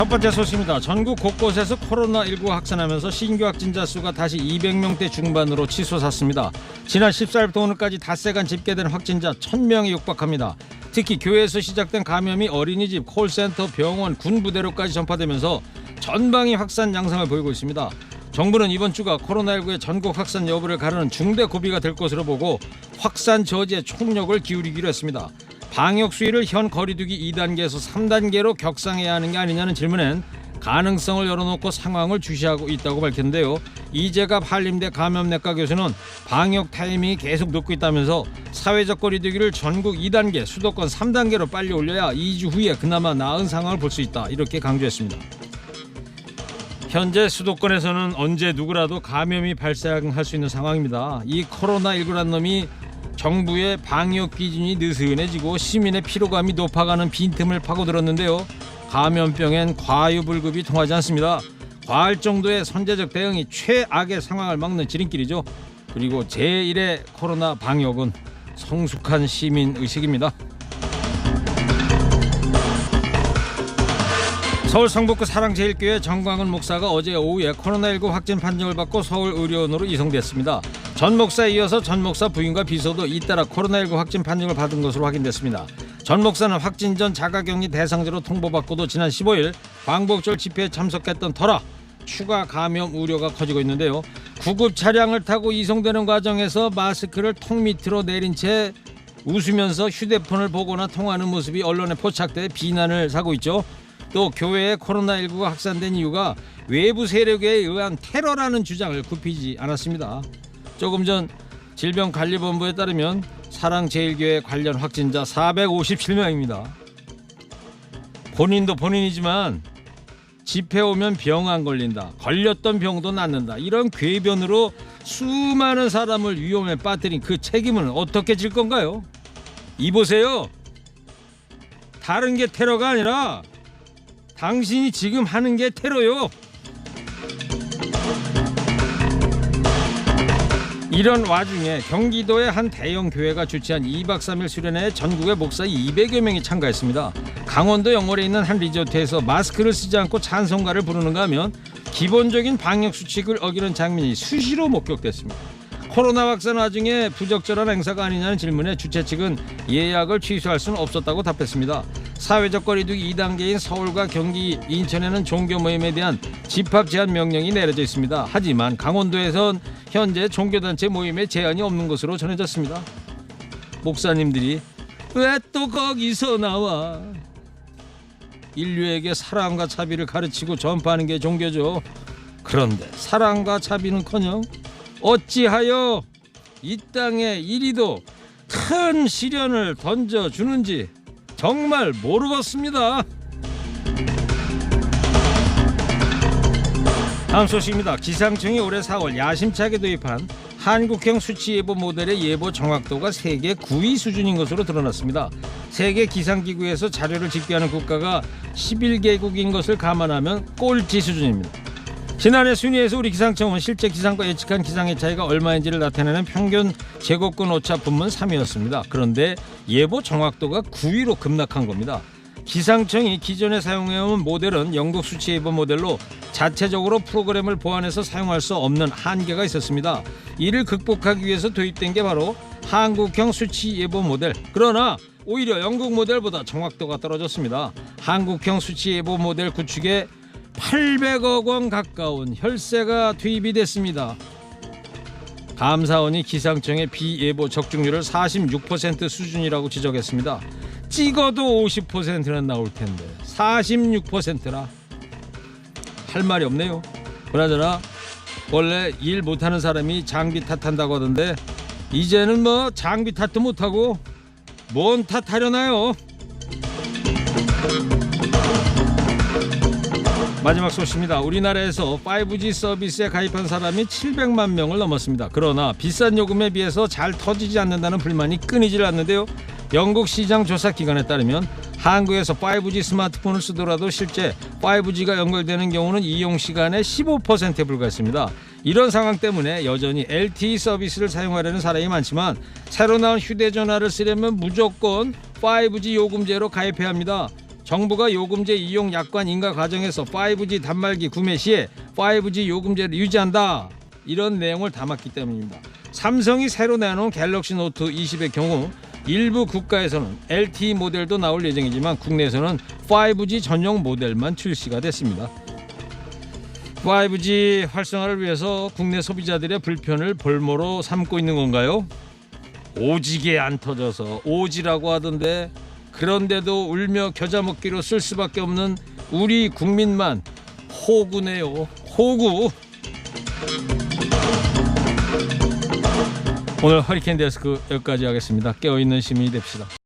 첫 번째 소식입니다. 전국 곳곳에서 코로나19 확산하면서 신규 확진자 수가 다시 200명대 중반으로 치솟았습니다. 지난 14일부터 오늘까지 닷새간 집계된 확진자 1000명에 육박합니다. 특히 교회에서 시작된 감염이 어린이집, 콜센터, 병원, 군부대로까지 전파되면서 전방위 확산 양상을 보이고 있습니다. 정부는 이번 주가 코로나19의 전국 확산 여부를 가르는 중대 고비가 될 것으로 보고 확산 저지에 총력을 기울이기로 했습니다. 방역 수위를 현 거리두기 2단계에서 3단계로 격상해야 하는 게 아니냐는 질문엔 가능성을 열어놓고 상황을 주시하고 있다고 밝혔는데요. 이재갑 한림대 감염내과 교수는 방역 타이밍이 계속 늦고 있다면서 사회적 거리두기를 전국 2단계, 수도권 3단계로 빨리 올려야 2주 후에 그나마 나은 상황을 볼 수 있다, 이렇게 강조했습니다. 현재 수도권에서는 언제 누구라도 감염이 발생할 수 있는 상황입니다. 이 코로나19란 놈이 정부의 방역 기준이 느슨해지고 시민의 피로감이 높아가는 빈틈을 파고들었는데요. 감염병엔 과유불급이 통하지 않습니다. 과할 정도의 선제적 대응이 최악의 상황을 막는 지름길이죠. 그리고 제1의 코로나 방역은 성숙한 시민의식입니다. 서울 성북구 사랑제일교회 정광훈 목사가 어제 오후에 코로나19 확진 판정을 받고 서울의료원으로 이송됐습니다. 전 목사에 이어서 전 목사 부인과 비서도 잇따라 코로나19 확진 판정을 받은 것으로 확인됐습니다. 전 목사는 확진 전 자가격리 대상자로 통보받고도 지난 15일 광복절 집회에 참석했던 터라 추가 감염 우려가 커지고 있는데요. 구급 차량을 타고 이송되는 과정에서 마스크를 턱 밑으로 내린 채 웃으면서 휴대폰을 보거나 통화하는 모습이 언론에 포착돼 비난을 사고 있죠. 또 교회에 코로나19가 확산된 이유가 외부 세력에 의한 테러라는 주장을 굽히지 않았습니다. 조금 전 질병관리본부에 따르면 사랑제일교회 관련 확진자 457명입니다. 본인도 본인이지만 집회 오면 병 안 걸린다, 걸렸던 병도 낫는다, 이런 궤변으로 수많은 사람을 위험에 빠뜨린 그 책임은 어떻게 질 건가요? 이보세요. 다른 게 테러가 아니라 당신이 지금 하는 게 테러요. 이런 와중에 경기도의 한 대형 교회가 주최한 2박 3일 수련회에 전국의 목사 200여 명이 참가했습니다. 강원도 영월에 있는 한 리조트에서 마스크를 쓰지 않고 찬송가를 부르는가 하면 기본적인 방역 수칙을 어기는 장면이 수시로 목격됐습니다. 코로나 확산 와중에 부적절한 행사가 아니냐는 질문에 주최 측은 예약을 취소할 수는 없었다고 답했습니다. 사회적 거리두기 2단계인 서울과 경기, 인천에는 종교 모임에 대한 집합 제한 명령이 내려져 있습니다. 하지만 강원도에선 현재 종교단체 모임에 제한이 없는 것으로 전해졌습니다. 목사님들이 왜 또 거기서 나와? 인류에게 사랑과 자비를 가르치고 전파하는 게 종교죠. 그런데 사랑과 자비는커녕 어찌하여 이 땅에 이리도 큰 시련을 던져주는지 정말 모르겠습니다. 다음 소식입니다. 기상청이 올해 4월 야심차게 도입한 한국형 수치예보 모델의 예보 정확도가 세계 9위 수준인 것으로 드러났습니다. 세계 기상기구에서 자료를 집계하는 국가가 11개국인 것을 감안하면 꼴찌 수준입니다. 지난해 순위에서 우리 기상청은 실제 기상과 예측한 기상의 차이가 얼마인지를 나타내는 평균 제곱권 오차 분문 3위였습니다. 그런데 예보 정확도가 9위로 급락한 겁니다. 기상청이 기존에 사용해온 모델은 영국 수치 예보 모델로 자체적으로 프로그램을 보완해서 사용할 수 없는 한계가 있었습니다. 이를 극복하기 위해서 도입된 게 바로 한국형 수치 예보 모델. 그러나 오히려 영국 모델보다 정확도가 떨어졌습니다. 한국형 수치 예보 모델 구축에 800억 원 가까운 혈세가 투입이 됐습니다. 감사원이 기상청의 비예보 적중률을 46% 수준이라고 지적했습니다. 찍어도 50%는 나올 텐데 46%라 할 말이 없네요. 그나저나 원래 일 못하는 사람이 장비 탓한다고 하던데 이제는 뭐 장비 탓도 못하고 뭔 탓하려나요? 마지막 소식입니다. 우리나라에서 5G 서비스에 가입한 사람이 700만 명을 넘었습니다. 그러나 비싼 요금에 비해서 잘 터지지 않는다는 불만이 끊이질 않는데요. 영국 시장 조사 기관에 따르면 한국에서 5G 스마트폰을 쓰더라도 실제 5G가 연결되는 경우는 이용 시간의 15%에 불과했습니다. 이런 상황 때문에 여전히 LTE 서비스를 사용하려는 사람이 많지만 새로 나온 휴대전화를 쓰려면 무조건 5G 요금제로 가입해야 합니다. 정부가 요금제 이용 약관 인가 과정에서 5G 단말기 구매 시에 5G 요금제를 유지한다, 이런 내용을 담았기 때문입니다. 삼성이 새로 내놓은 갤럭시 노트 20의 경우 일부 국가에서는 LTE 모델도 나올 예정이지만 국내에서는 5G 전용 모델만 출시가 됐습니다. 5G 활성화를 위해서 국내 소비자들의 불편을 볼모로 삼고 있는 건가요? 오지게 안 터져서 오지라고 하던데, 그런데도 울며 겨자 먹기로 쓸 수밖에 없는 우리 국민만 호구네요. 호구. 오늘 허리케인 데스크 여기까지 하겠습니다. 깨어있는 시민이 됩시다.